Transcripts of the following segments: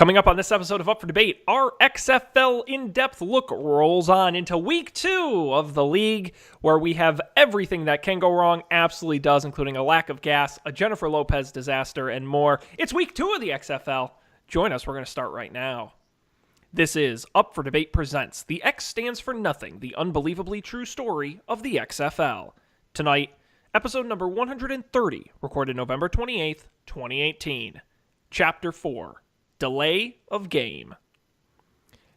Coming up on this episode of Up for Debate, our XFL in-depth look rolls on into week 2 of the league, where we have everything that can go wrong absolutely does, including a lack of gas, a Jennifer Lopez disaster, and more. It's week 2 of the XFL. Join us. We're going to start right now. This is Up for Debate presents The X Stands for Nothing, the unbelievably true story of the XFL. Tonight, episode number 130, recorded November 28th, 2018. Chapter 4. Delay of game.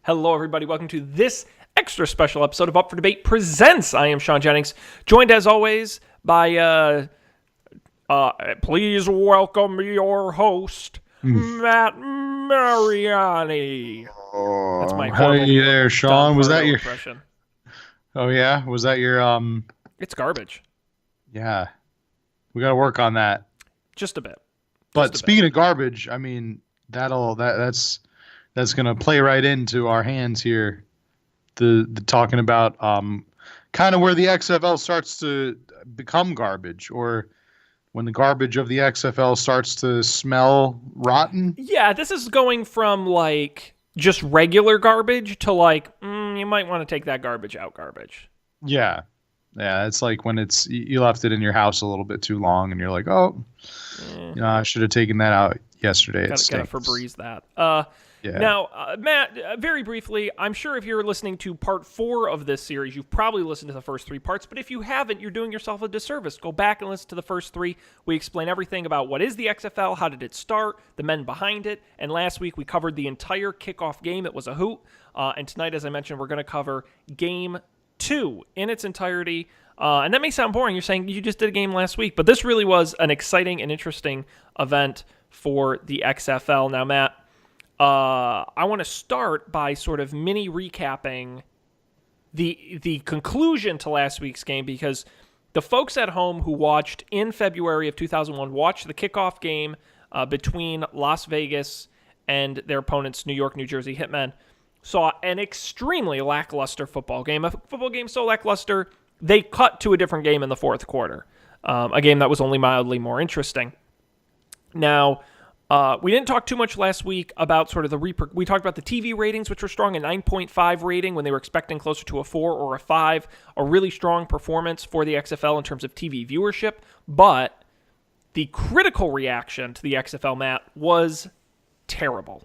Hello, everybody. Welcome to this extra special episode of Up for Debate Presents. I am Sean Jennings, joined as always by, please welcome your host, Matt Mariani. That's my hey there, Sean. Was that your impression? Oh yeah, was that your It's garbage. Yeah, we got to work on that. Just a bit. But speaking of garbage, I mean that's gonna play right into our hands here. The talking about kind of where the XFL starts to become garbage, or when the garbage of the XFL starts to smell rotten. Yeah, this is going from like just regular garbage to like you might want to take that garbage out garbage. Yeah, it's like when you left it in your house a little bit too long, and you're like, I should have taken that out yesterday. Gotta Febreze that. Yeah. Now, Matt, very briefly, I'm sure if you're listening to part 4 of this series, you've probably listened to the first 3 parts, but if you haven't, you're doing yourself a disservice. Go back and listen to the first 3. We explain everything about what is the XFL, how did it start, the men behind it, and last week we covered the entire kickoff game. It was a hoot. And tonight, as I mentioned, we're going to cover Game 2 in its entirety. And that may sound boring. You're saying you just did a game last week, but this really was an exciting and interesting event for the XFL. Now, Matt, I want to start by sort of mini recapping the conclusion to last week's game, because the folks at home who watched in February of 2001 watched the kickoff game between Las Vegas and their opponents, New York, New Jersey Hitmen, saw an extremely lackluster football game. A football game so lackluster, they cut to a different game in the fourth quarter, a game that was only mildly more interesting. Now, we didn't talk too much last week about sort of we talked about the TV ratings, which were strong, a 9.5 rating when they were expecting closer to a 4 or a 5, a really strong performance for the XFL in terms of TV viewership. But the critical reaction to the XFL, Matt, was terrible.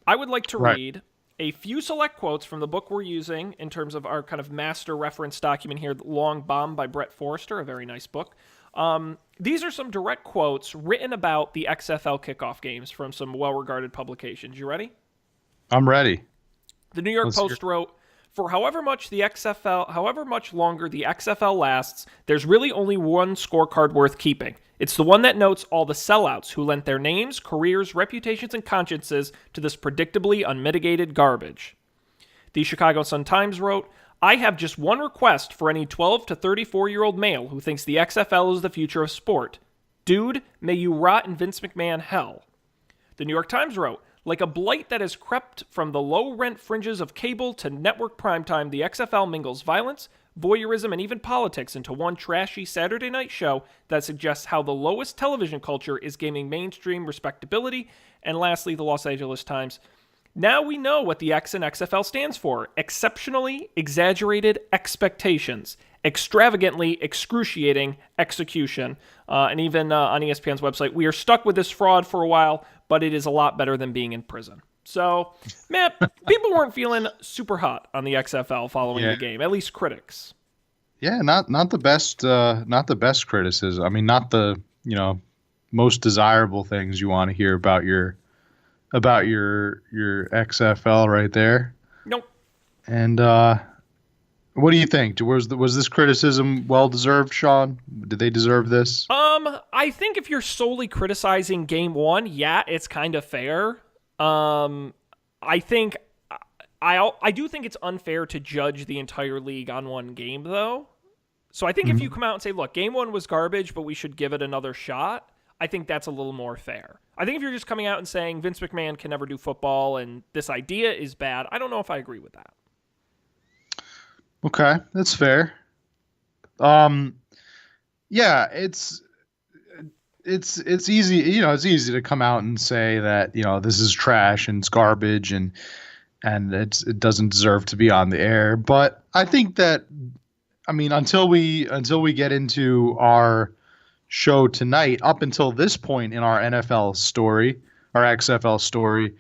I would like to read a few select quotes from the book we're using in terms of our kind of master reference document here, Long Bomb by Brett Forrester, a very nice book. These are some direct quotes written about the XFL kickoff games from some well-regarded publications. You ready? I'm ready. The New York Post wrote, "For however much longer the XFL lasts, there's really only one scorecard worth keeping. It's the one that notes all the sellouts who lent their names, careers, reputations, and consciences to this predictably unmitigated garbage." The Chicago Sun-Times wrote, "I have just one request for any 12 to 34-year-old male who thinks the XFL is the future of sport. Dude, may you rot in Vince McMahon hell." The New York Times wrote, "Like a blight that has crept from the low-rent fringes of cable to network primetime, the XFL mingles violence, voyeurism, and even politics into one trashy Saturday night show that suggests how the lowest television culture is gaining mainstream respectability." And lastly, the Los Angeles Times, "Now we know what the X in XFL stands for. Exceptionally exaggerated expectations. Extravagantly excruciating execution." And even on ESPN's website, "We are stuck with this fraud for a while, but it is a lot better than being in prison." So, Matt, people weren't feeling super hot on the XFL following the game, at least critics. Yeah, not the best criticism. I mean, not the most desirable things you want to hear about your XFL right there. Nope. And what do you think? Was this criticism well deserved, Sean? Did they deserve this? I think if you're solely criticizing game 1, yeah, it's kind of fair. I think I do think it's unfair to judge the entire league on one game, though. So I think if you come out and say, "Look, game 1 was garbage, but we should give it another shot," I think that's a little more fair. I think if you're just coming out and saying Vince McMahon can never do football and this idea is bad, I don't know if I agree with that. Okay, that's fair. Yeah, it's it's easy, it's easy to come out and say that, this is trash and it's garbage and it doesn't deserve to be on the air. But I think that, I mean, until we get into our show tonight, up until this point in our NFL story, our XFL story,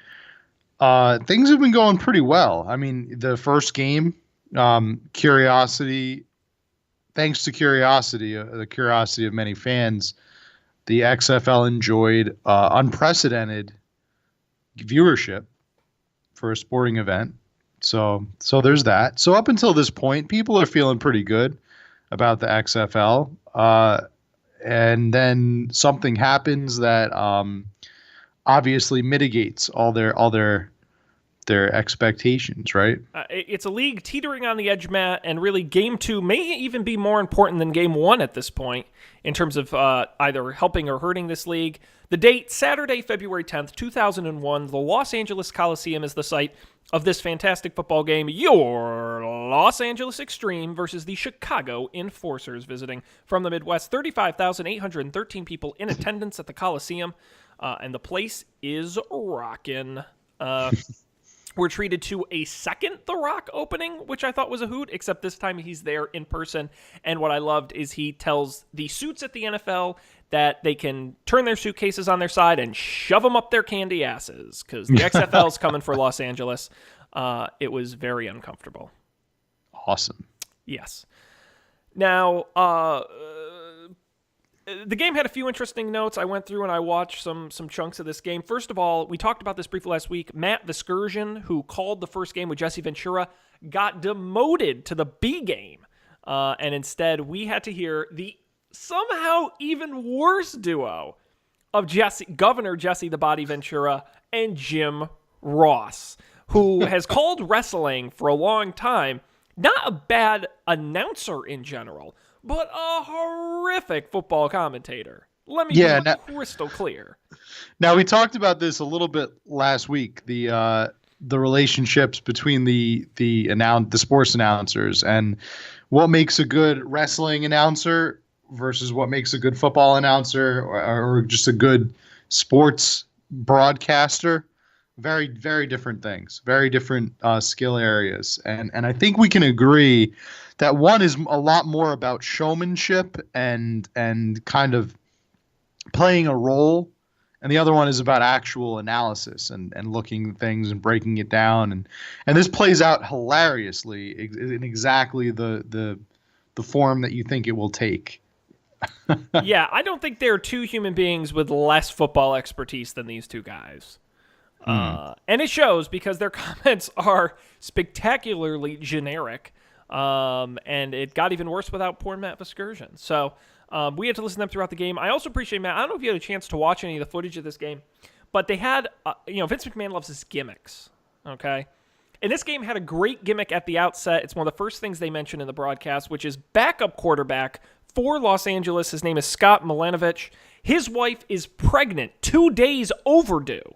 things have been going pretty well. I mean, the first game, curiosity, thanks to curiosity, the curiosity of many fans, the XFL enjoyed unprecedented viewership for a sporting event. So there's that. So up until this point, people are feeling pretty good about the XFL. And then something happens that obviously mitigates all their expectations, right? It's a league teetering on the edge, Matt, and really Game 2 may even be more important than Game 1 at this point in terms of either helping or hurting this league. The date, Saturday, February 10th, 2001, the Los Angeles Coliseum is the site of this fantastic football game, your Los Angeles Xtreme versus the Chicago Enforcers, visiting from the Midwest. 35,813 people in attendance at the Coliseum, and the place is rockin'. We're treated to a second The Rock opening, which I thought was a hoot, except this time he's there in person. And what I loved is he tells the suits at the NFL that they can turn their suitcases on their side and shove them up their candy asses, because the XFL's coming for Los Angeles. It was very uncomfortable. Awesome. Yes. Now, the game had a few interesting notes. I went through and I watched some chunks of this game. First of all, we talked about this briefly last week. Matt Viscursion, who called the first game with Jesse Ventura, got demoted to the B game. And instead, we had to hear the somehow even worse duo of Governor Jesse the Body Ventura and Jim Ross, who has called wrestling for a long time. Not a bad announcer in general, but a horrific football commentator. Let me be crystal clear. Now, we talked about this a little bit last week, the relationships between the sports announcers and what makes a good wrestling announcer versus what makes a good football announcer or just a good sports broadcaster. Very, very different things, very different skill areas. And I think we can agree that one is a lot more about showmanship and kind of playing a role, and the other one is about actual analysis and looking at things and breaking it down. And this plays out hilariously in exactly the form that you think it will take. Yeah, I don't think there are two human beings with less football expertise than these two guys. And it shows because their comments are spectacularly generic. And it got even worse without poor Matt Viscursion. So we had to listen to them throughout the game. I also appreciate, Matt, I don't know if you had a chance to watch any of the footage of this game, but they had, Vince McMahon loves his gimmicks, okay? And this game had a great gimmick at the outset. It's one of the first things they mentioned in the broadcast, which is backup quarterback for Los Angeles. His name is Scott Milanovich. His wife is pregnant, 2 days overdue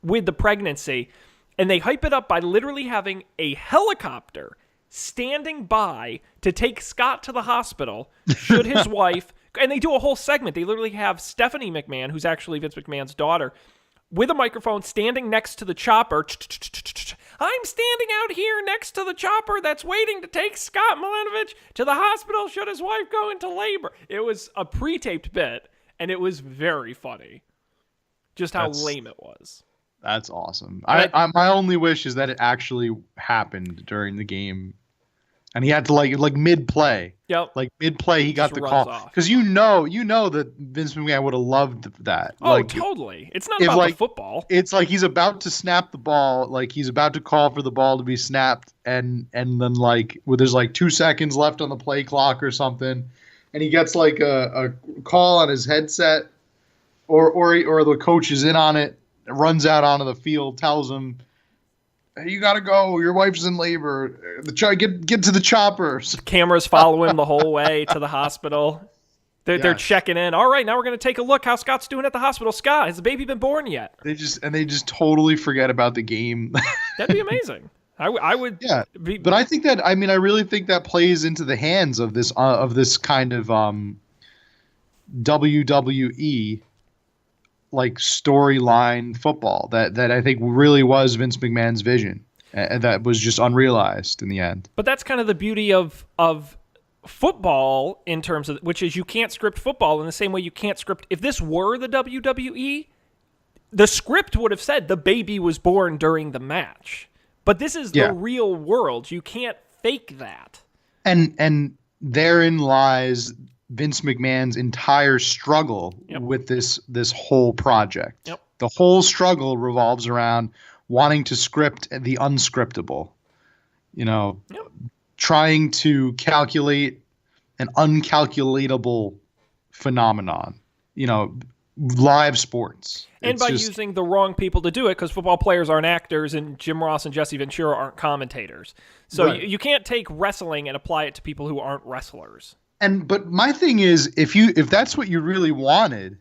with the pregnancy, and they hype it up by literally having a helicopter standing by to take Scott to the hospital should his wife, and they do a whole segment. They literally have Stephanie McMahon, who's actually Vince McMahon's daughter, with a microphone standing next to the chopper. I'm standing out here next to the chopper that's waiting to take Scott Milanovich to the hospital should his wife go into labor. It was a pre-taped bit, and it was very funny. Just how lame it was. That's awesome. My only wish is that it actually happened during the game, and he had to like mid play. Yep. Like mid play, he got the call because you know that Vince McMahon would have loved that. Oh, totally. It's not about the football. It's like he's about to snap the ball, like he's about to call for the ball to be snapped, and then there's 2 seconds left on the play clock or something, and he gets like a call on his headset, or the coach is in on it. Runs out onto the field, tells him, "Hey, you gotta go. Your wife's in labor. Get to the choppers." Cameras follow him the whole way to the hospital. They're checking in. All right, now we're gonna take a look how Scott's doing at the hospital. Scott, has the baby been born yet? They just totally forget about the game. That'd be amazing. I would. Yeah, but I think I really think that plays into the hands of this kind of WWE like storyline football that I think really was Vince McMahon's vision, and that was just unrealized in the end. But that's kind of the beauty of football in terms of, which is you can't script football in the same way you can't script. If this were the WWE, the script would have said the baby was born during the match. But this is the real world. You can't fake that. And therein lies Vince McMahon's entire struggle with this whole project. Yep. The whole struggle revolves around wanting to script the unscriptable. Trying to calculate an uncalculatable phenomenon. Live sports. And by using the wrong people to do it, because football players aren't actors and Jim Ross and Jesse Ventura aren't commentators. So you can't take wrestling and apply it to people who aren't wrestlers. But my thing is, if that's what you really wanted,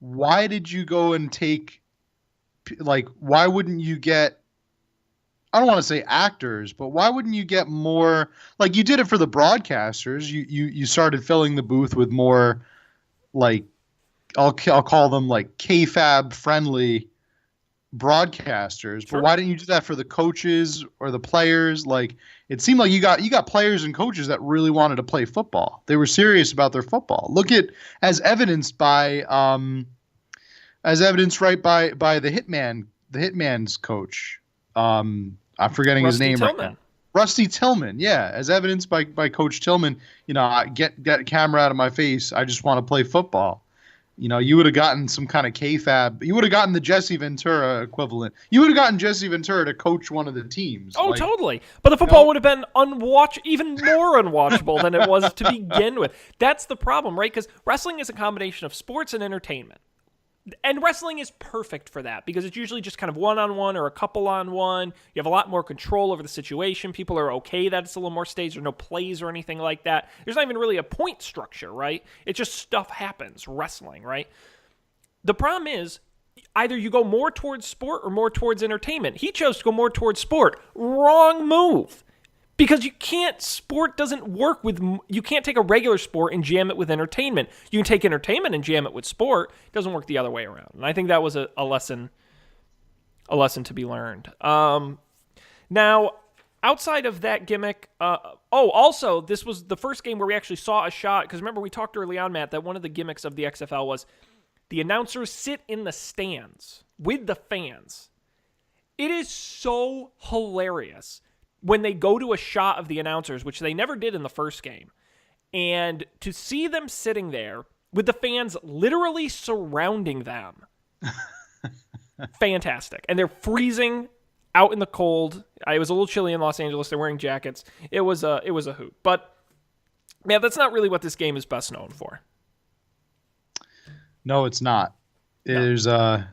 why did you go and take, why wouldn't you get, I don't want to say actors, but why wouldn't you get more, you did it for the broadcasters. You started filling the booth with more, I'll call them KFAB friendly broadcasters. Sure. But why didn't you do that for the coaches or the players? It seemed like you got players and coaches that really wanted to play football. They were serious about their football. Look at as evidenced by the Hitman's coach. I'm forgetting his name right now. Rusty Tillman, yeah, as evidenced by Coach Tillman. Get camera out of my face. I just want to play football. You would have gotten some kind of KFAB. You would have gotten the Jesse Ventura equivalent. You would have gotten Jesse Ventura to coach one of the teams. Oh, totally. But the football would have been even more unwatchable than it was to begin with. That's the problem, right? Because wrestling is a combination of sports and entertainment. And wrestling is perfect for that because it's usually just kind of one-on-one or a couple-on-one. You have a lot more control over the situation. People are okay that it's a little more staged. There are no plays or anything like that. There's not even really a point structure, right? It's just stuff happens, wrestling, right? The problem is either you go more towards sport or more towards entertainment. He chose to go more towards sport. Wrong move. Because sport doesn't work you can't take a regular sport and jam it with entertainment. You can take entertainment and jam it with sport. It doesn't work the other way around. And I think that was a lesson to be learned. Now, outside of that gimmick, also, this was the first game where we actually saw a shot, because remember we talked early on, Matt, that one of the gimmicks of the XFL was the announcers sit in the stands with the fans. It is so hilarious when they go to a shot of the announcers, which they never did in the first game, and to see them sitting there with the fans literally surrounding them. Fantastic. And they're freezing out in the cold. It was a little chilly in Los Angeles. They're wearing jackets. It was a hoot. But, man, that's not really what this game is best known for. No, it's not. No. There's a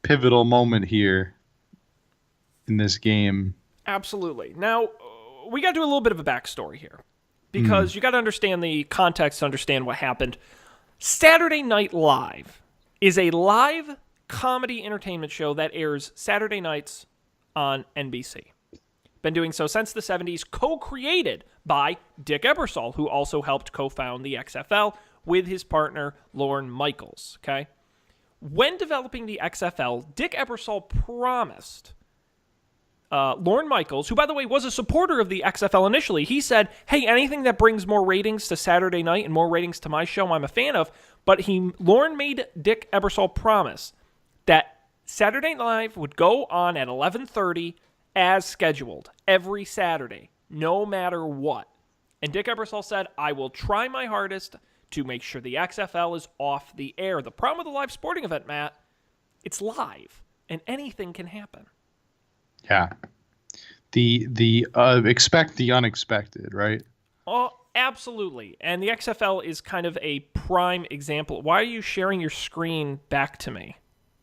pivotal moment here in this game. Absolutely. Now, we got to do a little bit of a backstory here because you got to understand the context to understand what happened. Saturday Night Live is a live comedy entertainment show that airs Saturday nights on NBC. Been doing so since the 70s, co-created by Dick Ebersol, who also helped co-found the XFL with his partner, Lorne Michaels. Okay? When developing the XFL, Dick Ebersol promised Lorne Michaels, who, by the way, was a supporter of the XFL initially, he said, hey, anything that brings more ratings to Saturday night and more ratings to my show, I'm a fan of. But Lorne made Dick Ebersol promise that Saturday Night Live would go on at 11:30 as scheduled every Saturday, no matter what. And Dick Ebersol said, I will try my hardest to make sure the XFL is off the air. The problem with a live sporting event, Matt, it's live, and anything can happen. Yeah. The expect the unexpected, right? Oh, absolutely. And the XFL is kind of a prime example. Why are you sharing your screen back to me?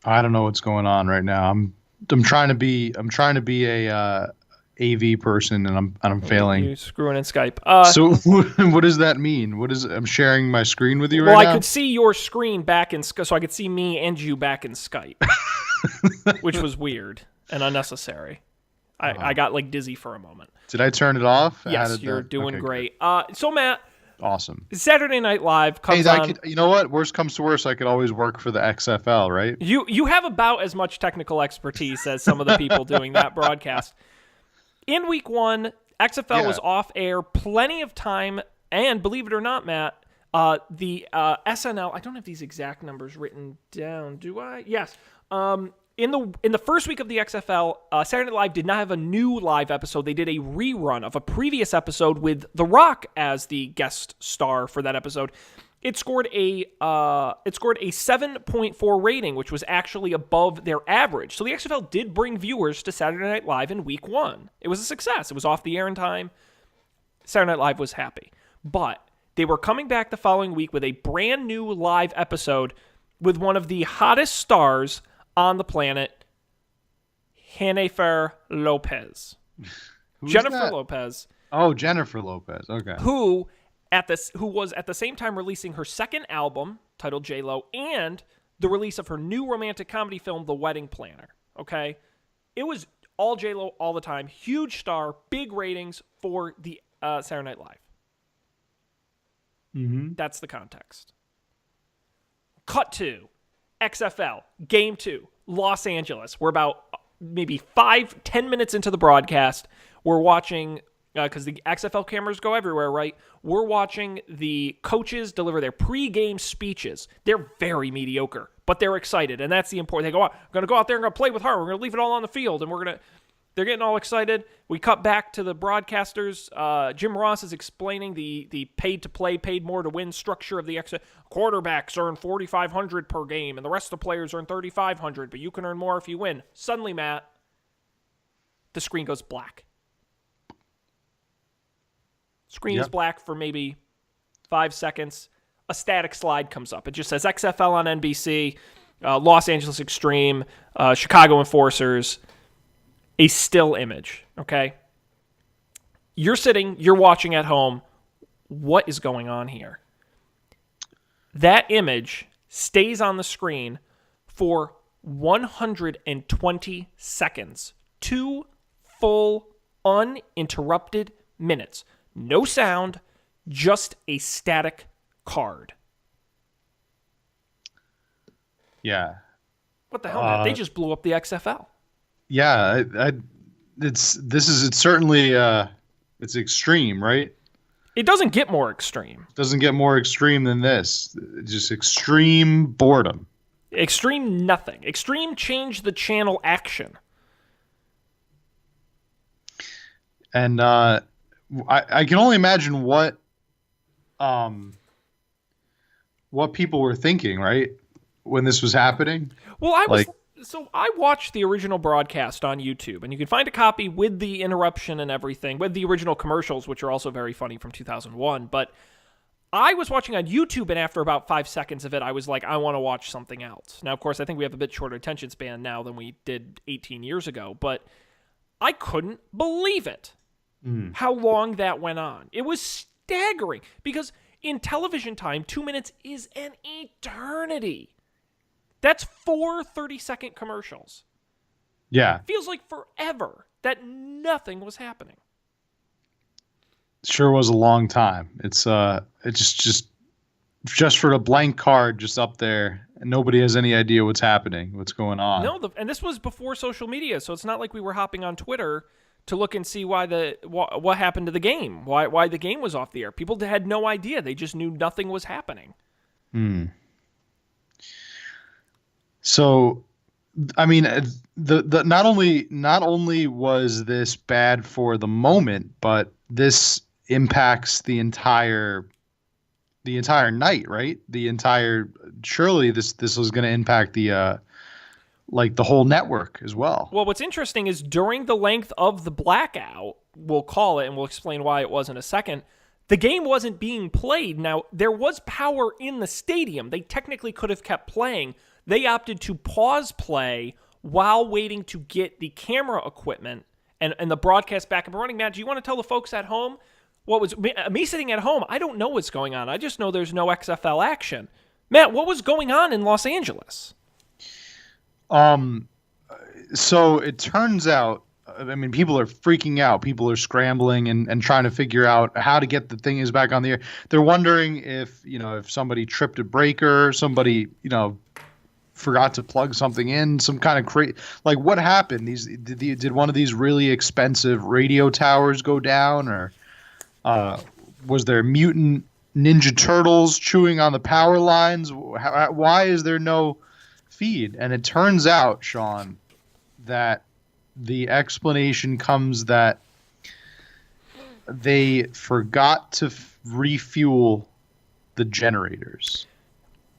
I don't know what's going on right now. I'm trying to be a AV person and I'm failing. You're screwing in Skype. So what does that mean? I'm sharing my screen with you right now? Well, I could see your screen back in Skype, so I could see me and you back in Skype, which was weird and unnecessary. I got dizzy for a moment. Did I turn it off? Yes, you're doing great. So Matt, Awesome. Saturday Night Live comes Hey, on. you know what? Worst comes to worst, I could always work for the XFL, right? You have about as much technical expertise as some of the people doing that broadcast. In week 1, XFL was off air plenty of time, and believe it or not, Matt, the SNL, I don't have these exact numbers written down, do I? Yes. In the first week of the XFL, Saturday Night Live did not have a new live episode. They did a rerun of a previous episode with The Rock as the guest star for that episode. It scored a 7.4 rating, which was actually above their average. So the XFL did bring viewers to Saturday Night Live in week 1. It was a success. It was off the air in time. Saturday Night Live was happy. But they were coming back the following week with a brand new live episode with one of the hottest stars on the planet, Jennifer Lopez. Jennifer Lopez. Oh, Jennifer Lopez. Okay. Who was at the same time releasing her second album titled J-Lo and the release of her new romantic comedy film, The Wedding Planner. Okay? It was all J-Lo all the time. Huge star, big ratings for the Saturday Night Live. Mm-hmm. That's the context. Cut to XFL, Game 2, Los Angeles. We're about maybe 5-10 minutes into the broadcast. We're watching, because the XFL cameras go everywhere, right? We're watching the coaches deliver their pre-game speeches. They're very mediocre, but they're excited, and that's the important. They go, I'm going to go out there and going to play with heart. We're going to leave it all on the field, and they're getting all excited. We cut back to the broadcasters. Jim Ross is explaining the paid-to-play, paid-more-to-win structure of the XFL. Quarterbacks earn $4,500 per game, and the rest of the players earn $3,500, but you can earn more if you win. Suddenly, Matt, the screen goes black. Screen is black for maybe 5 seconds. A static slide comes up. It just says XFL on NBC, Los Angeles Xtreme, Chicago Enforcers. A still image, okay? You're watching at home. What is going on here? That image stays on the screen for 120 seconds. 2 full, uninterrupted minutes. No sound, just a static card. Yeah. What the hell, man? They just blew up the XFL. Yeah, it's certainly it's extreme, right? It doesn't get more extreme. It doesn't get more extreme than this. Just extreme boredom. Extreme nothing. Extreme change the channel action. And I can only imagine what people were thinking, right, when this was happening. Well, So I watched the original broadcast on YouTube, and you can find a copy with the interruption and everything, with the original commercials, which are also very funny from 2001. But I was watching on YouTube, and after about 5 seconds of it, I was like, I want to watch something else. Now, of course, I think we have a bit shorter attention span now than we did 18 years ago, but I couldn't believe it, how long that went on. It was staggering, because in television time, 2 minutes is an eternity. That's 4 30-second commercials. Yeah. Feels like forever that nothing was happening. Sure was a long time. It's just for a blank card just up there, and nobody has any idea what's happening, what's going on. No, and this was before social media, so it's not like we were hopping on Twitter to look and see what happened to the game, why the game was off the air. People had no idea. They just knew nothing was happening. So, I mean, the not only was this bad for the moment, but this impacts the entire night, right? Surely this was going to impact the whole network as well. Well, what's interesting is during the length of the blackout, we'll call it, and we'll explain why it was in a second, the game wasn't being played. Now, there was power in the stadium. They technically could have kept playing. They opted to pause play while waiting to get the camera equipment and the broadcast back up and running. Matt, do you want to tell the folks at home what was me sitting at home? I don't know what's going on. I just know there's no XFL action. Matt, what was going on in Los Angeles? So it turns out I mean, people are freaking out. People are scrambling and trying to figure out how to get the things back on the air. They're wondering if somebody tripped a breaker, somebody, forgot to plug something in, some kind of like what happened? Did one of these really expensive radio towers go down, or was there mutant Ninja Turtles chewing on the power lines? Why is there no feed? And it turns out, Sean, that the explanation comes that they forgot to refuel the generators.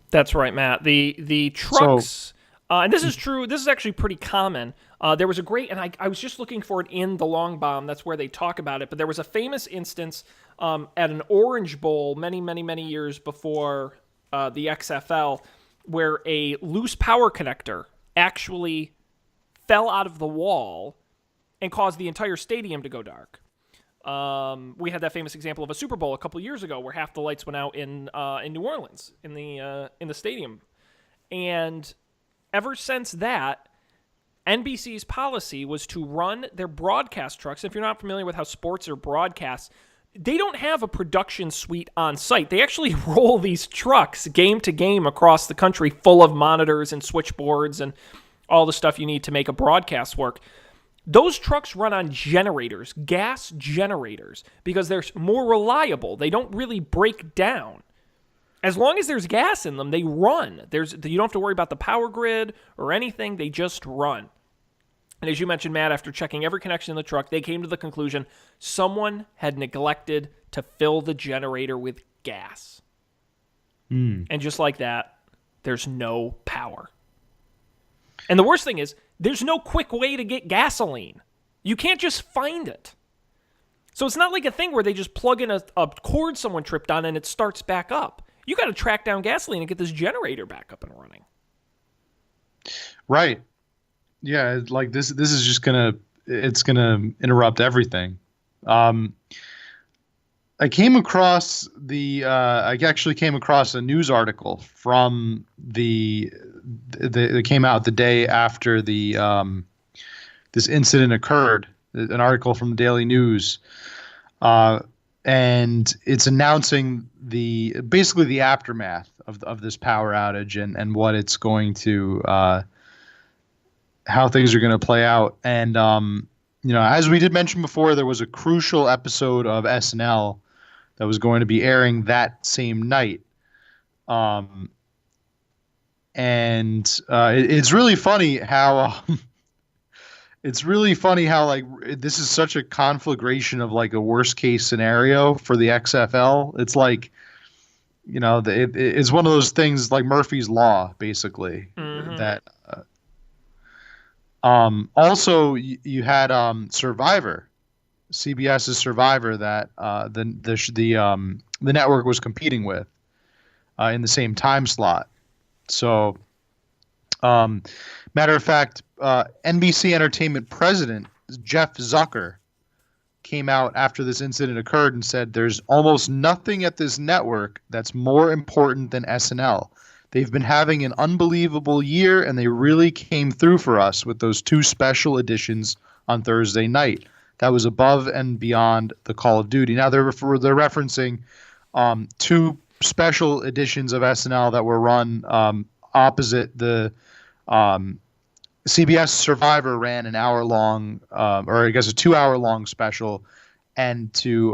That's right, Matt. The trucks, and this is true. This is actually pretty common. There was a great, and I was just looking for it in the Long Bomb. That's where they talk about it. But there was a famous instance at an Orange Bowl many, many, many years before the XFL, where a loose power connector actually fell out of the wall and caused the entire stadium to go dark. We had that famous example of a Super Bowl a couple years ago where half the lights went out in New Orleans in the stadium, and ever since that, NBC's policy was to run their broadcast trucks. If you're not familiar with how sports are broadcast, they don't have a production suite on site. They actually roll these trucks game to game across the country full of monitors and switchboards and all the stuff you need to make a broadcast work. Those trucks run on generators, gas generators, because they're more reliable. They don't really break down. As long as there's gas in them, they run. You don't have to worry about the power grid or anything. They just run. And as you mentioned, Matt, after checking every connection in the truck, they came to the conclusion someone had neglected to fill the generator with gas. And just like that, there's no power. And the worst thing is, there's no quick way to get gasoline. You can't just find it. So it's not like a thing where they just plug in a cord someone tripped on and it starts back up. You got to track down gasoline and get this generator back up and running. Right. Yeah, like this is just it's gonna interrupt everything. I actually came across a news article from that came out the day after this incident occurred. An article from the Daily News, and it's announcing basically the aftermath of this power outage and what it's going to how things are going to play out. And as we did mention before, there was a crucial episode of SNL that was going to be airing that same night. It's really funny how like this is such a conflagration of like a worst case scenario for the XFL. It's like, it's one of those things like Murphy's Law, basically. That also you had Survivor, CBS's Survivor, that the network was competing with in the same time slot. So, matter of fact, NBC Entertainment president Jeff Zucker came out after this incident occurred and said there's almost nothing at this network that's more important than SNL. They've been having an unbelievable year, and they really came through for us with those 2 special editions on Thursday night. That was above and beyond the Call of Duty. Now they're referencing 2 special editions of SNL that were run opposite the CBS Survivor ran an hour-long, or I guess a 2-hour-long special, and to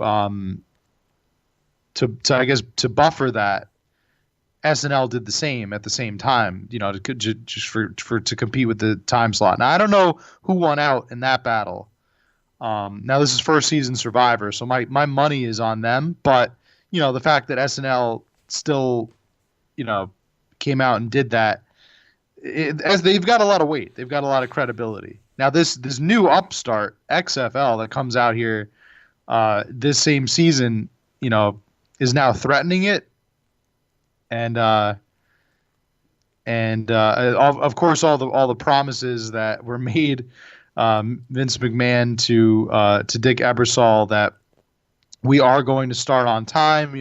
buffer that, SNL did the same at the same time, to compete with the time slot. Now I don't know who won out in that battle. Now this is first season Survivor, so my money is on them. But the fact that SNL still, came out and did that, as they've got a lot of weight, they've got a lot of credibility. Now this new upstart XFL that comes out here this same season, is now threatening it. And of course, all the promises that were made, Vince McMahon to Dick Ebersol, that we are going to start on time.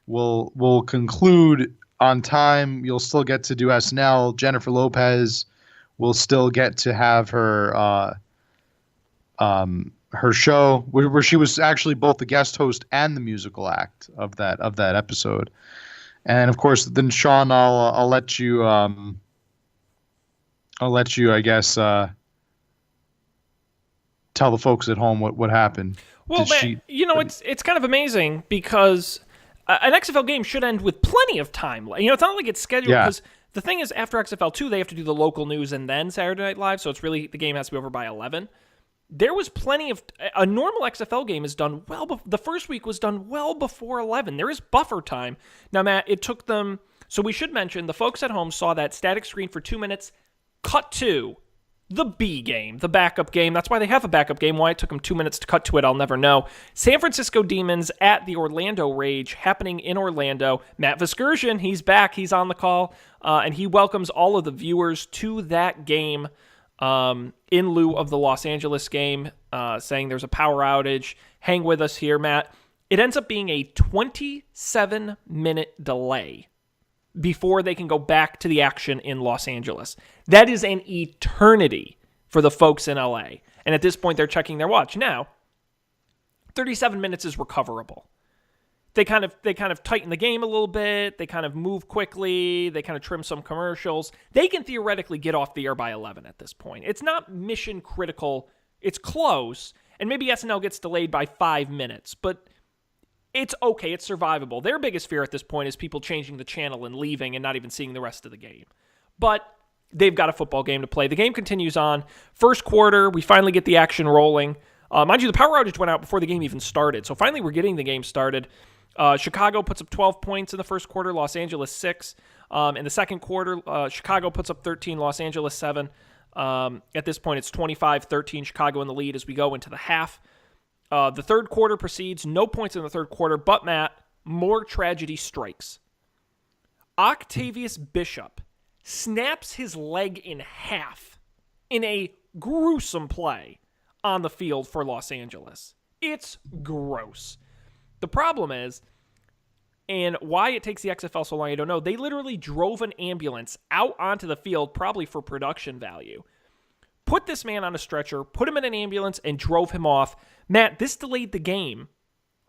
We'll conclude on time. You'll still get to do SNL. Jennifer Lopez will still get to have her her show where she was actually both the guest host and the musical act of that episode. And of course, then Sean, I'll let you I guess tell the folks at home what happened. Well, it's kind of amazing because an XFL game should end with plenty of time. It's not like it's scheduled because the thing is, after XFL 2, they have to do the local news and then Saturday Night Live, so it's really, the game has to be over by 11. There was plenty of, a normal XFL game is done the first week was done well before 11. There is buffer time. Now, Matt, it took them, so we should mention, the folks at home saw that static screen for 2 minutes, cut to the B game, the backup game. That's why they have a backup game. Why it took them 2 minutes to cut to it, I'll never know. San Francisco Demons at the Orlando Rage, happening in Orlando. Matt Vescursion, he's back. He's on the call, and he welcomes all of the viewers to that game in lieu of the Los Angeles game, saying there's a power outage. Hang with us here, Matt. It ends up being a 27-minute delay before they can go back to the action in Los Angeles. That is an eternity for the folks in LA. And at this point, they're checking their watch. Now, 37 minutes is recoverable. They kind of tighten the game a little bit. They kind of move quickly. They kind of trim some commercials. They can theoretically get off the air by 11 at this point. It's not mission critical. It's close. And maybe SNL gets delayed by 5 minutes, but it's okay. It's survivable. Their biggest fear at this point is people changing the channel and leaving and not even seeing the rest of the game. But they've got a football game to play. The game continues on. First quarter, we finally get the action rolling. Mind you, the power outage went out before the game even started. So finally we're getting the game started. Chicago puts up 12 points in the first quarter, Los Angeles 6. In the second quarter, Chicago puts up 13, Los Angeles 7. At this point, it's 25-13, Chicago in the lead as we go into the half. The third quarter proceeds, no points in the third quarter, but Matt, more tragedy strikes. Octavius Bishop snaps his leg in half in a gruesome play on the field for Los Angeles. It's gross. The problem is, and why it takes the XFL so long, I don't know, they literally drove an ambulance out onto the field, probably for production value. Put this man on a stretcher, put him in an ambulance, and drove him off. Matt, this delayed the game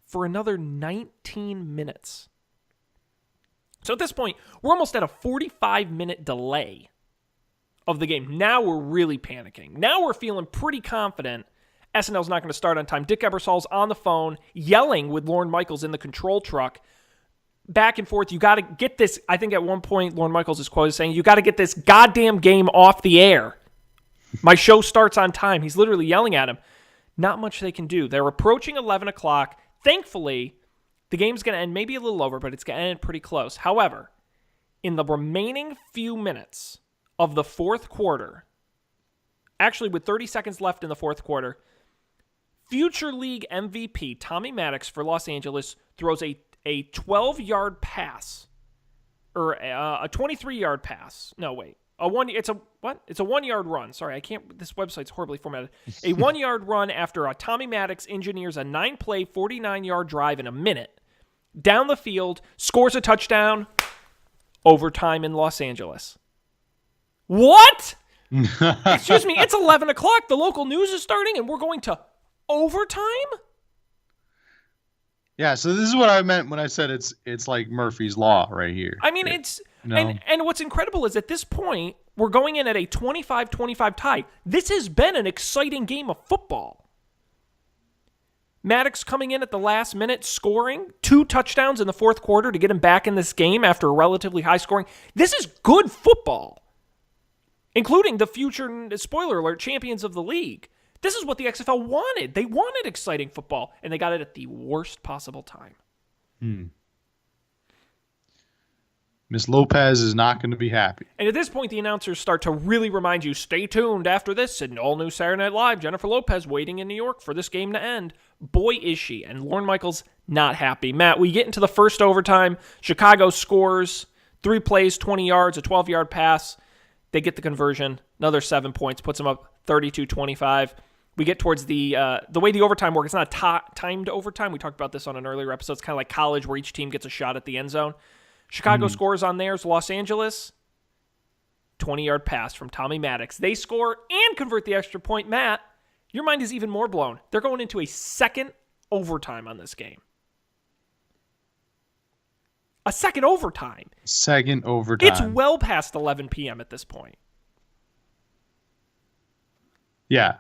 for another 19 minutes. So at this point, we're almost at a 45-minute delay of the game. Now we're really panicking. Now we're feeling pretty confident SNL's not going to start on time. Dick Ebersol's on the phone, yelling with Lorne Michaels in the control truck. Back and forth, you got to get this. I think at one point, Lorne Michaels is quoted saying, "You got to get this goddamn game off the air. My show starts on time." He's literally yelling at him. Not much they can do. They're approaching 11 o'clock. Thankfully, the game's going to end maybe a little over, but it's going to end pretty close. However, in the remaining few minutes of the fourth quarter, actually with 30 seconds left in the fourth quarter, future league MVP Tommy Maddox for Los Angeles throws a 12-yard pass, or a 23-yard pass. No, wait. It's a 1-yard run. Sorry, this website's horribly formatted. A 1-yard run after Tommy Maddox engineers a 9-play, 49-yard drive in a minute. Down the field, scores a touchdown, overtime in Los Angeles. What? Excuse me, it's 11 o'clock. The local news is starting, and we're going to overtime? Yeah, so this is what I meant when I said it's like Murphy's Law right here. I mean, and what's incredible is at this point, we're going in at a 25-25 tie. This has been an exciting game of football. Maddox coming in at the last minute, scoring 2 touchdowns in the fourth quarter to get him back in this game after a relatively high scoring. This is good football, including the future, spoiler alert, champions of the league. This is what the XFL wanted. They wanted exciting football, and they got it at the worst possible time. Miss Lopez is not going to be happy. And at this point, the announcers start to really remind you, stay tuned after this, and all new Saturday Night Live, Jennifer Lopez waiting in New York for this game to end. Boy, is she. And Lorne Michaels not happy. Matt, we get into the first overtime. Chicago scores 3 plays, 20 yards, a 12-yard pass. They get the conversion. Another 7 points, puts them up 32-25. We get towards the way the overtime works. It's not timed overtime. We talked about this on an earlier episode. It's kind of like college where each team gets a shot at the end zone. Chicago scores on theirs. Los Angeles, 20-yard pass from Tommy Maddox. They score and convert the extra point. Matt, Your mind is even more blown. They're going into a second overtime on this game. A second overtime. Second overtime. It's well past 11 p.m. at this point. Yeah.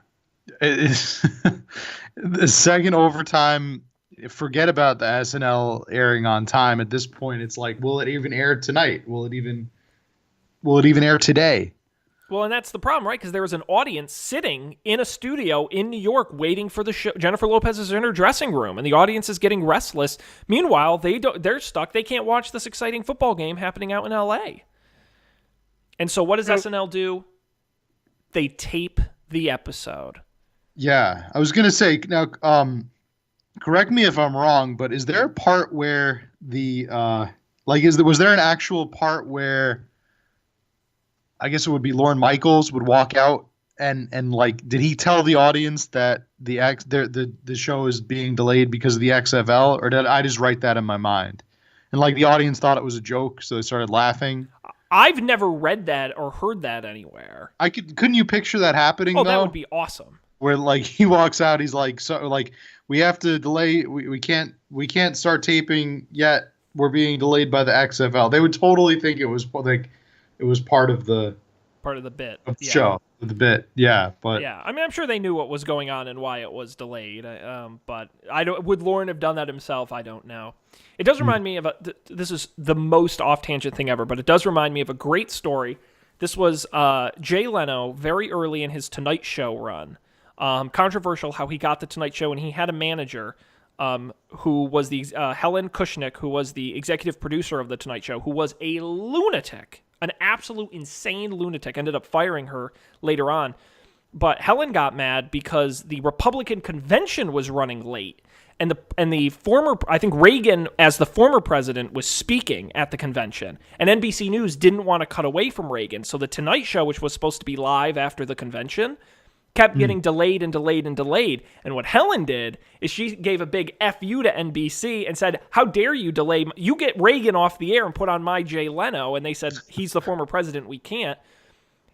The second overtime, forget about the SNL airing on time. At this point, it's like, will it even air tonight? Will it even air today? Well, and that's the problem, right? Because there was an audience sitting in a studio in New York waiting for the show. Jennifer Lopez is in her dressing room, and the audience is getting restless. Meanwhile, they're stuck. They can't watch this exciting football game happening out in L.A. And so what does SNL do? They tape the episode. Yeah, I was going to say, now, correct me if I'm wrong, but is there a part where was there an actual part where I guess it would be Lorne Michaels would walk out and like, did he tell the audience that the show is being delayed because of the XFL, or did I just write that in my mind? And like the audience thought it was a joke, so they started laughing. I've never read that or heard that anywhere. Couldn't you picture that happening? Oh, though? that would be awesome. Where like he walks out, he's like, so like we have to delay. We can't start taping yet. We're being delayed by the XFL. They would totally think it was like. It was part of the bit of the show, the bit, yeah. But yeah, I mean, I'm sure they knew what was going on and why it was delayed. But I don't. Would Lauren have done that himself? I don't know. It does remind me of this is the most off tangent thing ever, but it does remind me of a great story. This was Jay Leno very early in his Tonight Show run. Controversial how he got the Tonight Show, and he had a manager who was the Helen Kushnick, who was the executive producer of the Tonight Show, who was a lunatic. An absolute insane lunatic. Ended up firing her later on. But Helen got mad because the Republican convention was running late. And the former, I think Reagan, as the former president, was speaking at the convention. And NBC News didn't want to cut away from Reagan. So the Tonight Show, which was supposed to be live after the convention, kept getting delayed and delayed and delayed. And what Helen did is she gave a big FU to NBC and said, how dare you delay? You get Reagan off the air and put on my Jay Leno. And they said, he's the former president. We can't.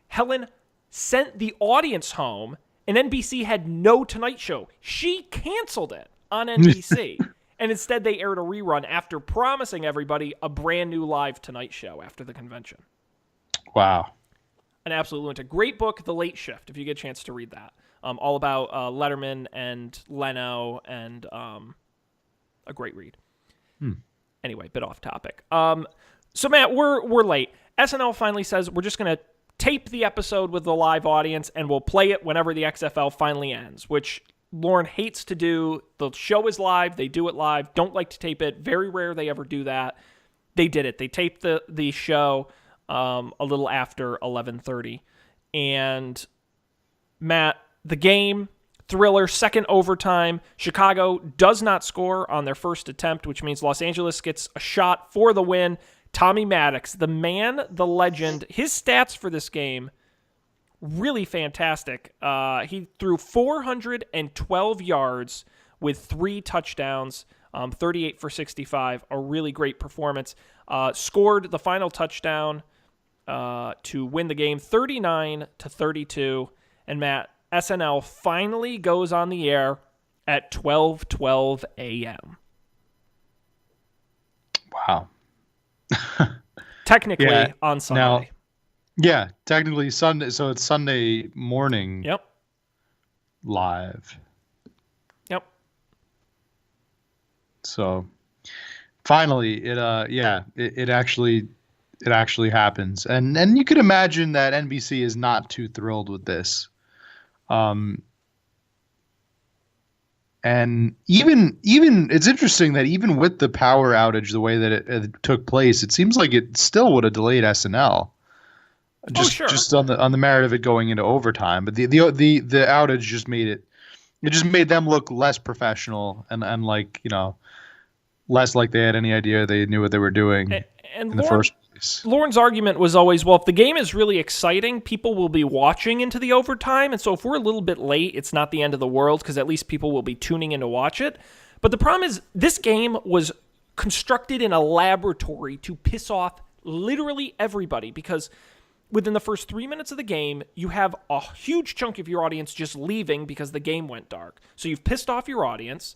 Helen sent the audience home, and NBC had no Tonight Show. She canceled it on NBC. And instead they aired a rerun after promising everybody a brand new live Tonight Show after the convention. Wow. An absolute lunatic. Great book, The Late Shift, if you get a chance to read that. All about Letterman and Leno, and a great read. Anyway, bit off topic. So, Matt, we're late. SNL finally says we're just going to tape the episode with the live audience, and we'll play it whenever the XFL finally ends, which Lauren hates to do. The show is live. They do it live. Don't like to tape it. Very rare they ever do that. They did it. They taped the show a little after 11:30. And Matt, the game, thriller, second overtime. Chicago does not score on their first attempt, which means Los Angeles gets a shot for the win. Tommy Maddox, the man, the legend, his stats for this game, really fantastic. He threw 412 yards with 3 touchdowns, 38 for 65, a really great performance. Scored the final touchdown to win the game 39-32. And Matt, SNL finally goes on the air at 12:12 a.m. Wow. Technically on Sunday. Now, yeah, technically Sunday. So it's Sunday morning. Yep. Live. Yep. So finally, it actually happens, and you could imagine that NBC is not too thrilled with this. And even it's interesting that even with the power outage, the way that it took place, it seems like it still would have delayed SNL. Just on the merit of it going into overtime, but the outage just made them look less professional and like, you know, less like they had any idea they knew what they were doing in the first place. Lauren's argument was always, well, if the game is really exciting, people will be watching into the overtime, and so if we're a little bit late, it's not the end of the world because at least people will be tuning in to watch it. But the problem is this game was constructed in a laboratory to piss off literally everybody, because within the first 3 minutes of the game, you have a huge chunk of your audience just leaving because the game went dark. So you've pissed off your audience.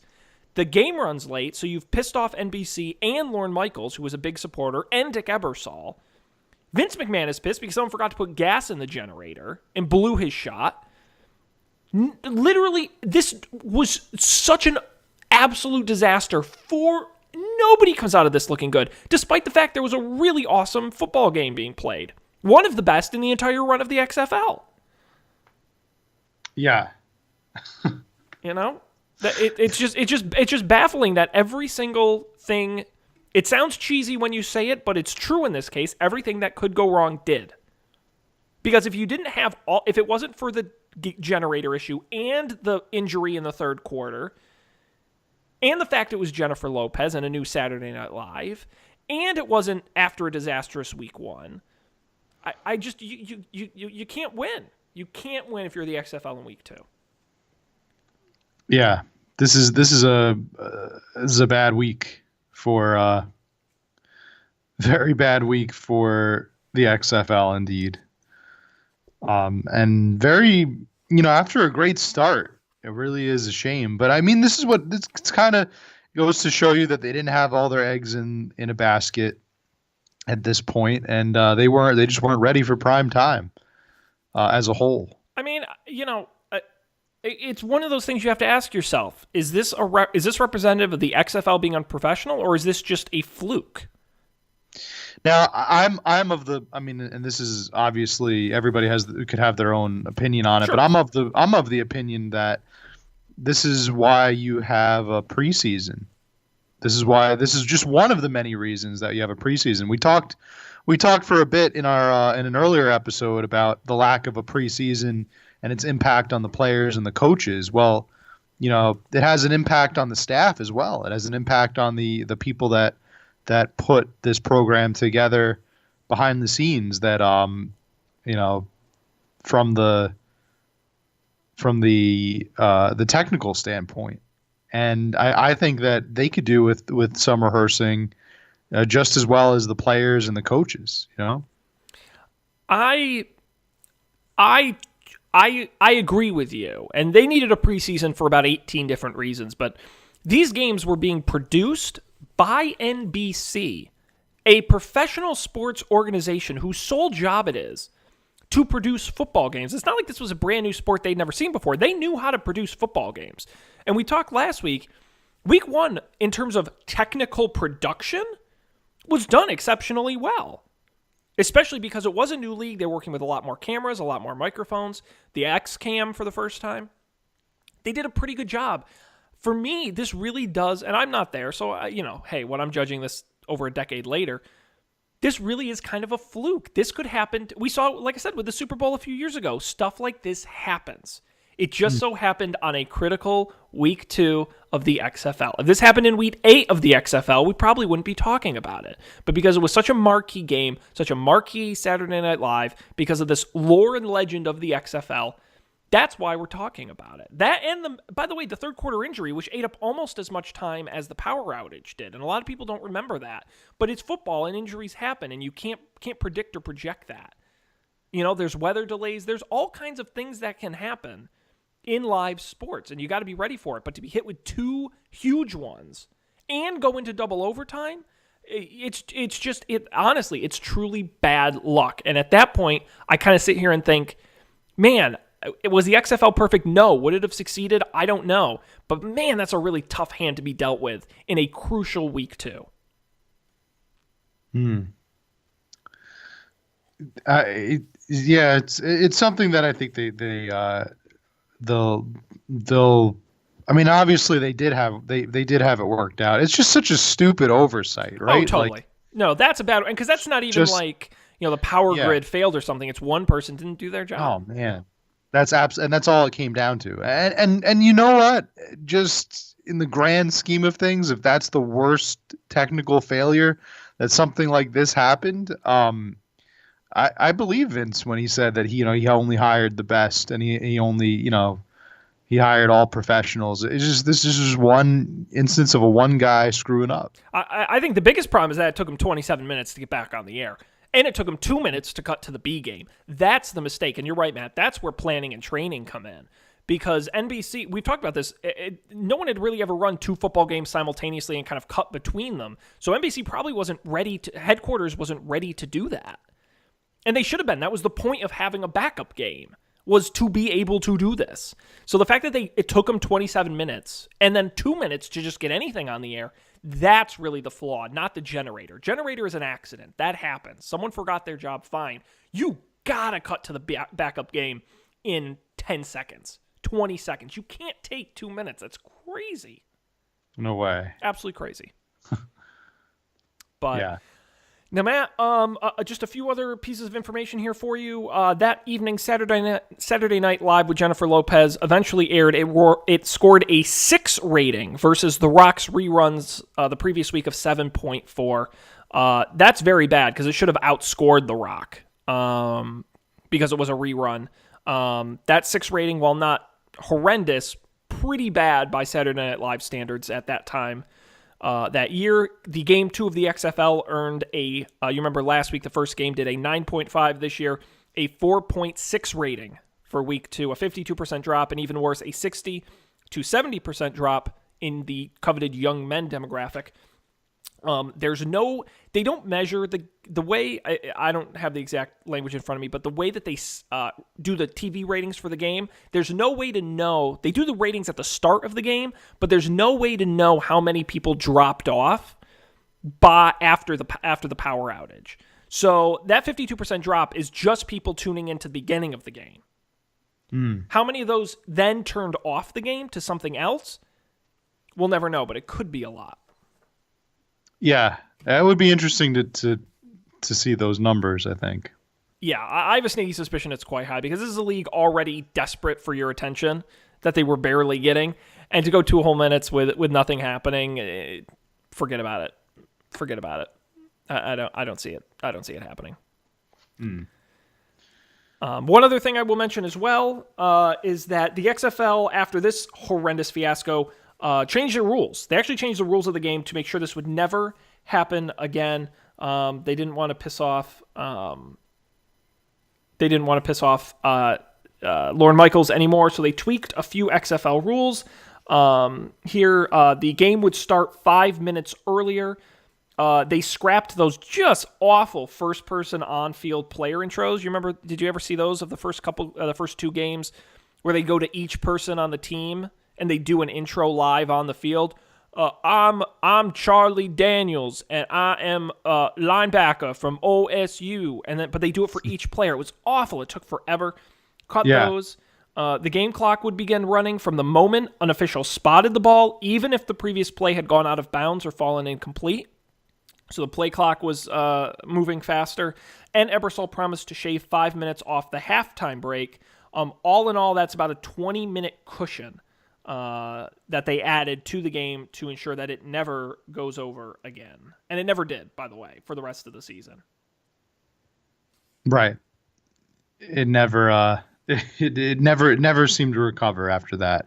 The game runs late, so you've pissed off NBC and Lorne Michaels, who was a big supporter, and Dick Ebersol. Vince McMahon is pissed because someone forgot to put gas in the generator and blew his shot. Literally, this was such an absolute disaster for nobody comes out of this looking good, despite the fact there was a really awesome football game being played. One of the best in the entire run of the XFL. Yeah. You know? It's just baffling that every single thing, it sounds cheesy when you say it, but it's true in this case. Everything that could go wrong did. Because if it wasn't for the generator issue and the injury in the third quarter, and the fact it was Jennifer Lopez and a new Saturday Night Live, and it wasn't after a disastrous week one, you can't win. You can't win if you're the XFL in week 2. Yeah, this is a bad week for very bad week for the XFL indeed. And very, after a great start, it really is a shame. But I mean, this kind of goes to show you that they didn't have all their eggs in a basket at this point, and they just weren't ready for prime time as a whole. I mean, it's one of those things you have to ask yourself: is this representative of the XFL being unprofessional, or is this just a fluke? Now, I'm of the. I mean, and this is obviously everybody could have their own opinion on it, Sure. but I'm of the opinion that this is why you have a preseason. This is just one of the many reasons that you have a preseason. We talked for a bit in an earlier episode about the lack of a preseason and its impact on the players and the coaches. Well, it has an impact on the staff as well. It has an impact on the people that put this program together behind the scenes, that from the technical standpoint. And I think that they could do with some rehearsing just as well as the players and the coaches. I agree with you, and they needed a preseason for about 18 different reasons, but these games were being produced by NBC, a professional sports organization whose sole job it is to produce football games. It's not like this was a brand new sport they'd never seen before. They knew how to produce football games. And we talked last week, week 1, in terms of technical production, was done exceptionally well. Especially because it was a new league. They're working with a lot more cameras, a lot more microphones, the X cam for the first time. They did a pretty good job. For me, this really does, and I'm not there, so, hey, when I'm judging this over a decade later, this really is kind of a fluke. This could happen. We saw, like I said, with the Super Bowl a few years ago, stuff like this happens. It just so happened on a critical week 2 of the XFL. If this happened in week 8 of the XFL, we probably wouldn't be talking about it. But because it was such a marquee game, such a marquee Saturday Night Live, because of this lore and legend of the XFL, that's why we're talking about it. That and by the way, the third quarter injury, which ate up almost as much time as the power outage did, and a lot of people don't remember that. But it's football, and injuries happen, and you can't predict or project that. There's weather delays. There's all kinds of things that can happen in live sports, and you got to be ready for it. But to be hit with 2 huge ones and go into double overtime, honestly, it's truly bad luck. And at that point, I kind of sit here and think, man, was the XFL perfect? No. Would it have succeeded? I don't know. But man, that's a really tough hand to be dealt with in a crucial week 2. It's something that I think they'll. I mean, obviously they did have it worked out. It's just such a stupid oversight, right? Oh, totally. No, that's about, and because that's not even the power grid failed or something. It's one person didn't do their job. Oh man. And that's all it came down to. And you know what? Just in the grand scheme of things, if that's the worst technical failure that something like this happened, I believe Vince when he said that he only hired the best, and he only he hired all professionals. This is just one instance of one guy screwing up. I think the biggest problem is that it took him 27 minutes to get back on the air. And it took them 2 minutes to cut to the B game. That's the mistake. And you're right, Matt. That's where planning and training come in. Because NBC, we've talked about this, no one had really ever run 2 football games simultaneously and kind of cut between them. So NBC probably wasn't ready to, headquarters wasn't ready to do that. And they should have been. That was the point of having a backup game, was to be able to do this. So the fact that it took them 27 minutes and then 2 minutes to just get anything on the air, that's really the flaw, not the generator. Generator is an accident. That happens. Someone forgot their job, fine. You gotta cut to the backup game in 10 seconds, 20 seconds. You can't take 2 minutes. That's crazy. No way. Absolutely crazy. But yeah. Now, Matt, just a few other pieces of information here for you. That evening, Saturday Night Live with Jennifer Lopez eventually aired. It scored a 6 rating versus The Rock's reruns the previous week of 7.4. That's very bad because it should have outscored The Rock because it was a rerun. That 6 rating, while not horrendous, pretty bad by Saturday Night Live standards at that time. That year, the game 2 of the XFL earned you remember last week, the first game did a 9.5. This year, a 4.6 rating for week 2, a 52% drop, and even worse, a 60 to 70% drop in the coveted young men demographic. They don't measure the way, I don't have the exact language in front of me, but the way that they do the TV ratings for the game, there's no way to know. They do the ratings at the start of the game, but there's no way to know how many people dropped off after the power outage. So that 52% drop is just people tuning into the beginning of the game. How many of those then turned off the game to something else? We'll never know, but it could be a lot. Yeah, that would be interesting to see those numbers, I think. Yeah, I have a sneaky suspicion it's quite high because this is a league already desperate for your attention that they were barely getting. And to go 2 whole minutes with nothing happening, forget about it. Forget about it. I don't see it. I don't see it happening. One other thing I will mention as well is that the XFL, after this horrendous fiasco, changed their rules. They actually changed the rules of the game to make sure this would never happen again. They didn't want to piss off. Lorne Michaels anymore, so they tweaked a few XFL rules. Here, the game would start 5 minutes earlier. They scrapped those just awful first-person on-field player intros. You remember? Did you ever see those of the first 2 games where they go to each person on the team and they do an intro live on the field? I'm Charlie Daniels, and I am a linebacker from OSU. But they do it for each player. It was awful. It took forever. Cut those. The game clock would begin running from the moment an official spotted the ball, even if the previous play had gone out of bounds or fallen incomplete. So the play clock was moving faster. And Ebersol promised to shave 5 minutes off the halftime break. All in all, that's about a 20-minute cushion that they added to the game to ensure that it never goes over again. And it never did, by the way, for the rest of the season. Right. It never it never seemed to recover after that.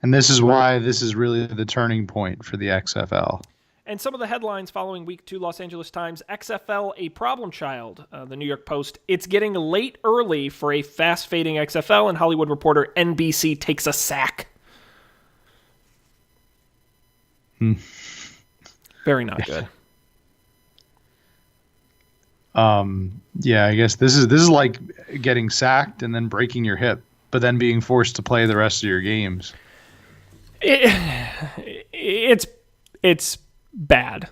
And this is why this is really the turning point for the XFL. And some of the headlines following week 2, Los Angeles Times, XFL a problem child. The New York Post, it's getting late early for a fast-fading XFL, and Hollywood Reporter, NBC takes a sack. Very not good. Yeah, I guess this is like getting sacked and then breaking your hip, but then being forced to play the rest of your games. It's bad.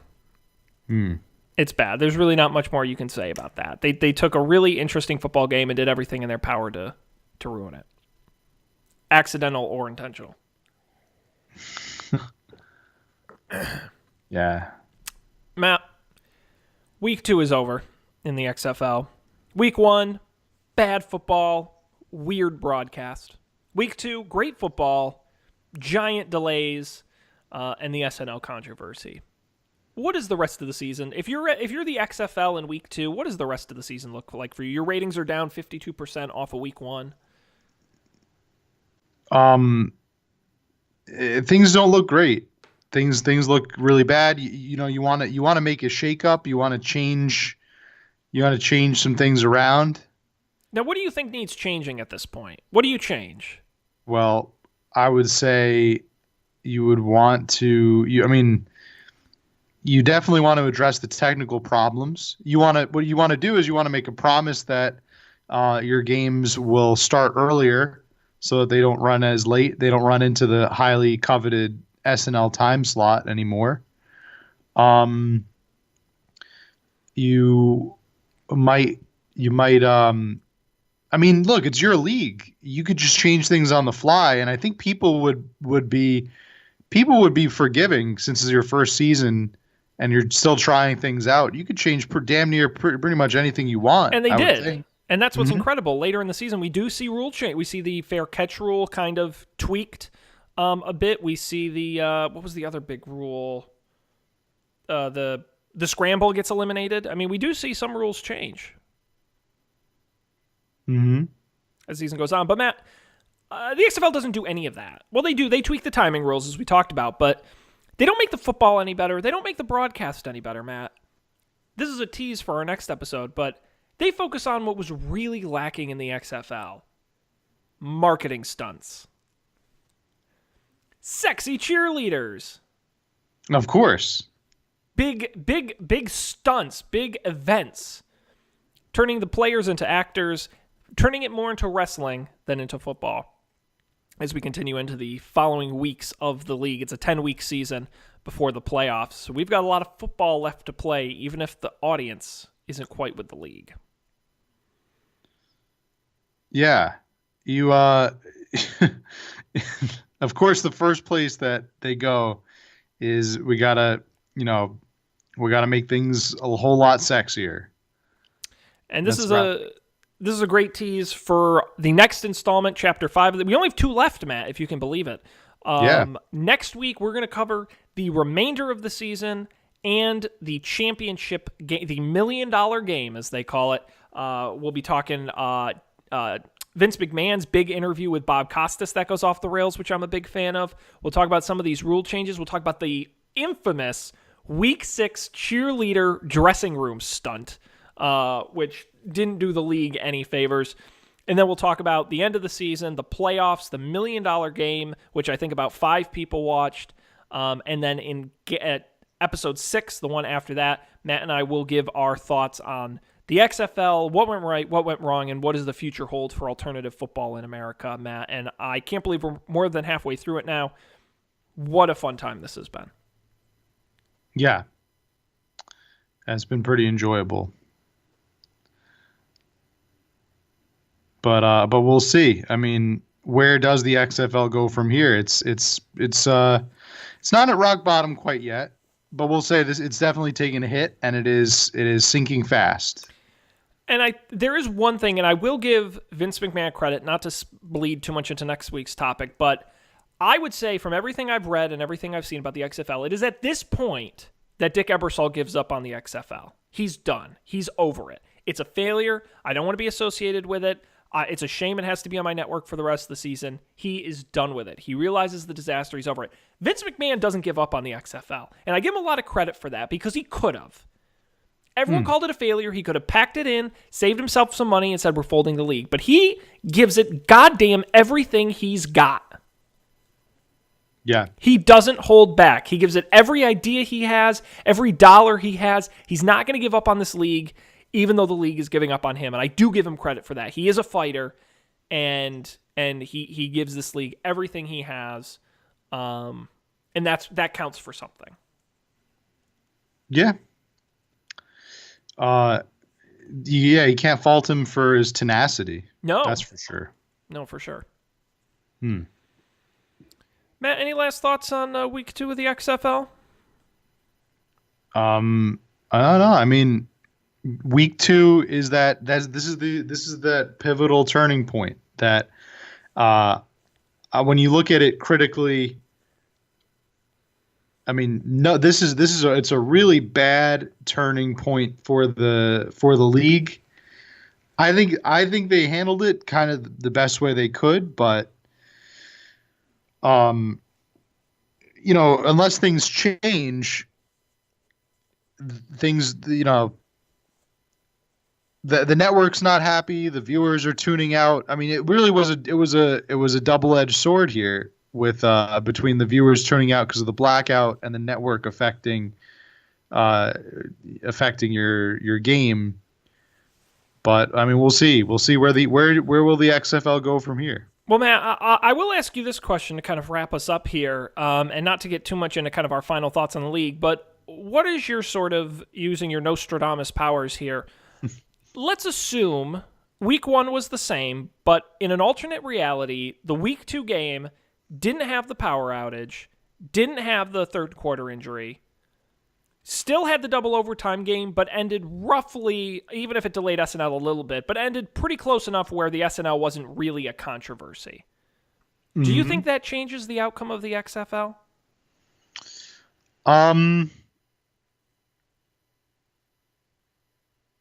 It's bad. There's really not much more you can say about that. They took a really interesting football game and did everything in their power to ruin it. Accidental or intentional. Yeah. Matt, week 2 is over in the XFL. Week 1, bad football, weird broadcast. Week 2, great football, giant delays, and the SNL controversy. What is the rest of the season? If you're the XFL in week 2, what does the rest of the season look like for you? Your ratings are down 52% off of week 1. Things don't look great. Things look really bad. You want to make a shakeup. You want to change You want to change some things around? Now, what do you think needs changing at this point? What do you change? Well, I would say you would want to. You definitely want to address the technical problems. What you want to do is you want to make a promise that your games will start earlier so that they don't run as late. They don't run into the highly coveted SNL time slot anymore. You might. Look, it's your league. You could just change things on the fly, and I think people would be forgiving since it's your first season and you're still trying things out. You could change damn near pretty much anything you want. And they did. And that's what's incredible. Later in the season, we do see rule change. We see the fair catch rule kind of tweaked a bit. We see the what was the other big rule? The scramble gets eliminated. I mean, we do see some rules change as the season goes on. But Matt, the XFL doesn't do any of that. Well, they do. They tweak the timing rules, as we talked about, but they don't make the football any better. They don't make the broadcast any better, Matt. This is a tease for our next episode, but they focus on what was really lacking in the XFL. Marketing stunts. Sexy cheerleaders. Of course. Big stunts, big events. Turning the players into actors, turning it more into wrestling than into football. As we continue into the following weeks of the league. It's a 10-week season before the playoffs. So we've got a lot of football left to play, even if the audience isn't quite with the league. Yeah. You of course the first place that they go is we gotta make things a whole lot sexier. And this is a great tease for the next installment, Chapter 5. We only have 2 left, Matt, if you can believe it. Next week, we're going to cover the remainder of the season and the championship game, the $1 million game, as they call it. We'll be talking Vince McMahon's big interview with Bob Costas that goes off the rails, which I'm a big fan of. We'll talk about some of these rule changes. We'll talk about the infamous Week 6 cheerleader dressing room stunt, which didn't do the league any favors. And then we'll talk about the end of the season, the playoffs, the $1 million game, which I think about 5 people watched. And then at episode 6, the one after that, Matt and I will give our thoughts on the XFL, what went right, what went wrong, and what does the future hold for alternative football in America, Matt. And I can't believe we're more than halfway through it now. What a fun time this has been. Yeah. It's been pretty enjoyable. But we'll see. I mean, where does the XFL go from here? It's not at rock bottom quite yet, but we'll say this: it's definitely taking a hit, and it is sinking fast. And there is one thing, and I will give Vince McMahon credit, not to bleed too much into next week's topic, but I would say from everything I've read and everything I've seen about the XFL, it is at this point that Dick Ebersol gives up on the XFL. He's done. He's over it. It's a failure. I don't want to be associated with it. It's a shame it has to be on my network for the rest of the season. He is done with it. He realizes the disaster. He's over it. Vince McMahon doesn't give up on the XFL. And I give him a lot of credit for that because he could have. Everyone called it a failure. He could have packed it in, saved himself some money, and said, we're folding the league. But he gives it goddamn everything he's got. Yeah. He doesn't hold back. He gives it every idea he has, every dollar he has. He's not going to give up on this league, even though the league is giving up on him. And I do give him credit for that. He is a fighter, and he gives this league everything he has. And that counts for something. Yeah. You can't fault him for his tenacity. No. That's for sure. No, for sure. Matt, any last thoughts on week 2 of the XFL? I don't know. I mean, week 2 is this is the pivotal turning point that when you look at it critically, I mean, no, it's a really bad turning point for the league. I think they handled it kind of the best way they could, but unless things change, things, the network's not happy. The viewers are tuning out. I mean, it really was a double-edged sword here with between the viewers turning out because of the blackout and the network affecting your game. But I mean, we'll see. We'll see where will the XFL go from here. Well, Matt, I will ask you this question to kind of wrap us up here, and not to get too much into kind of our final thoughts on the league, but what is your sort of, using your Nostradamus powers here, let's assume week 1 was the same, but in an alternate reality, the week 2 game didn't have the power outage, didn't have the third quarter injury, still had the double overtime game, but ended roughly, even if it delayed SNL a little bit, but ended pretty close enough where the SNL wasn't really a controversy. Mm-hmm. Do you think that changes the outcome of the XFL?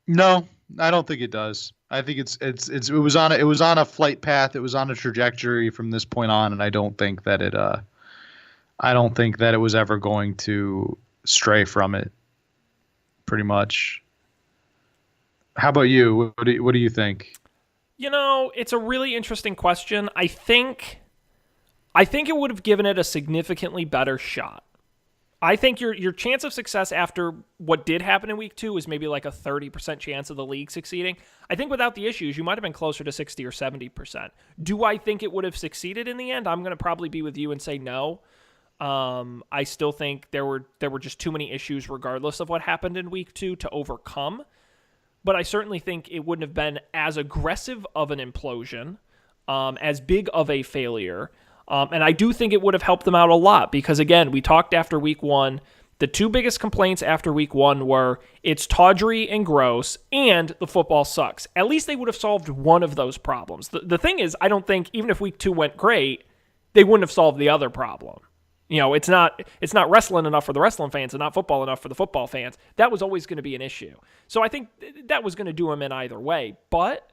No, I don't think it does. I think it was on a flight path. It was on a trajectory from this point on, and I don't think that it was ever going to stray from it. Pretty much. How about you? What do you think? You know, it's a really interesting question. I think it would have given it a significantly better shot. I think your chance of success after what did happen in week 2 is maybe like a 30% chance of the league succeeding. I think without the issues, you might have been closer to 60 or 70%. Do I think it would have succeeded in the end? I'm going to probably be with you and say no. I still think there were just too many issues regardless of what happened in week 2 to overcome. But I certainly think it wouldn't have been as aggressive of an implosion, as big of a failure. And I do think it would have helped them out a lot because, again, we talked after week 1. The 2 biggest complaints after week 1 were it's tawdry and gross and the football sucks. At least they would have solved one of those problems. The thing is, I don't think even if week 2 went great, they wouldn't have solved the other problem. You know, it's not wrestling enough for the wrestling fans and not football enough for the football fans. That was always going to be an issue. So I think that was going to do them in either way. But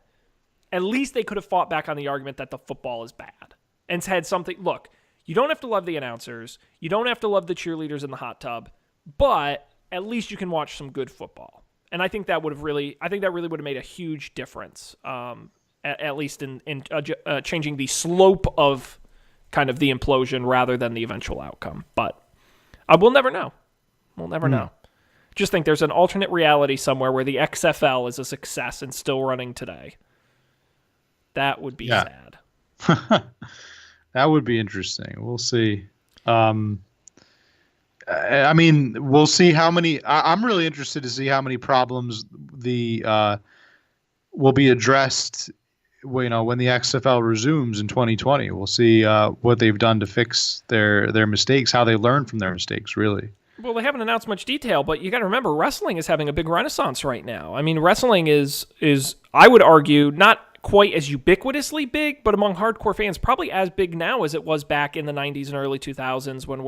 at least they could have fought back on the argument that the football is bad. And had something, look, you don't have to love the announcers. You don't have to love the cheerleaders in the hot tub, but at least you can watch some good football. And I think that really would have made a huge difference, at least in changing the slope of kind of the implosion rather than the eventual outcome. But we'll never know. We'll never know. Just think there's an alternate reality somewhere where the XFL is a success and still running today. That would be sad. That would be interesting. We'll see. I mean, we'll see how many. I'm really interested to see how many problems will be addressed. When the XFL resumes in 2020, we'll see what they've done to fix their mistakes, how they learn from their mistakes. Really. Well, they haven't announced much detail, but you got to remember, wrestling is having a big renaissance right now. I mean, wrestling is I would argue not quite as ubiquitously big, but among hardcore fans, probably as big now as it was back in the 90s and early 2000s when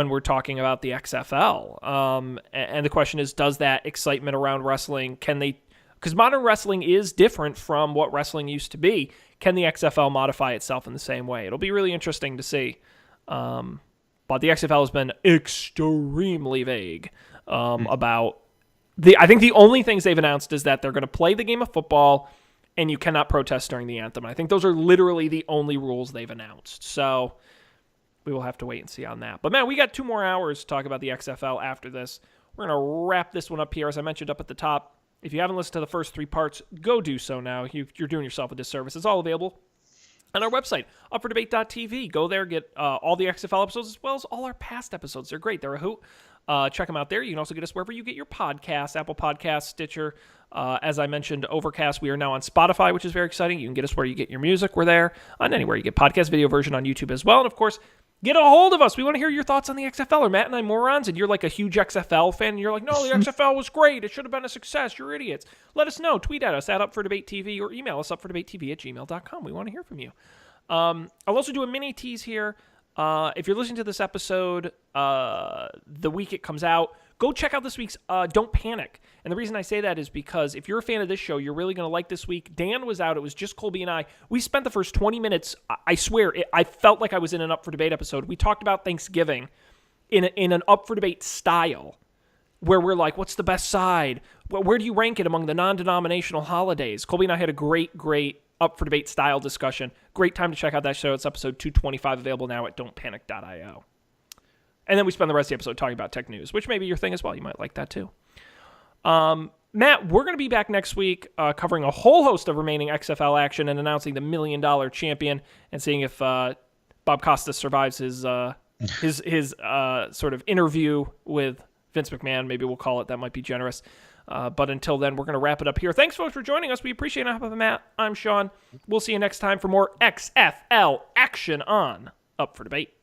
we're talking about the XFL. And the question is, does that excitement around wrestling, because modern wrestling is different from what wrestling used to be, can the XFL modify itself in the same way? It'll be really interesting to see. But the XFL has been extremely vague about I think the only things they've announced is that they're going to play the game of football and you cannot protest during the anthem. I think those are literally the only rules they've announced. So we will have to wait and see on that. But, man, we got 2 more hours to talk about the XFL after this. We're going to wrap this one up here. As I mentioned up at the top, if you haven't listened to the first 3 parts, go do so now. You're doing yourself a disservice. It's all available on our website, upfordebate.tv. Go there, get all the XFL episodes as well as all our past episodes. They're great. They're a hoot. Check them out there. You can also get us wherever you get your podcasts, Apple Podcasts, Stitcher. As I mentioned, Overcast. We are now on Spotify, which is very exciting. You can get us where you get your music. We're there. On anywhere you get podcast video version on YouTube as well. And, of course, get a hold of us. We want to hear your thoughts on the XFL. Or Matt and I morons, and you're like a huge XFL fan, and you're like, no, the XFL was great. It should have been a success. You're idiots. Let us know. Tweet at us at UpForDebateTV or email us upfordebatetv@gmail.com. We want to hear from you. I'll also do a mini tease here. If you're listening to this episode the week it comes out, go check out this week's Don't Panic. And the reason I say that is because if you're a fan of this show, you're really going to like this week. Dan was out. It was just Colby and I. We spent the first 20 minutes, I swear, I felt like I was in an Up for Debate episode. We talked about Thanksgiving in an Up for Debate style. where we're like, what's the best side? Where do you rank it among the non-denominational holidays? Colby and I had a great up for debate style discussion. Great time to check out that show. It's episode 225, available now at don'tpanic.io. And then we spend the rest of the episode talking about tech news, which may be your thing as well. You might like that too. Matt, we're going to be back next week covering a whole host of remaining XFL action and announcing the $1 million champion and seeing if Bob Costas survives his sort of interview with Vince McMahon. Maybe we'll call it. That might be generous. But until then, we're going to wrap it up here. Thanks, folks, for joining us. We appreciate it. Matt, I'm Sean. We'll see you next time for more XFL action on Up for Debate.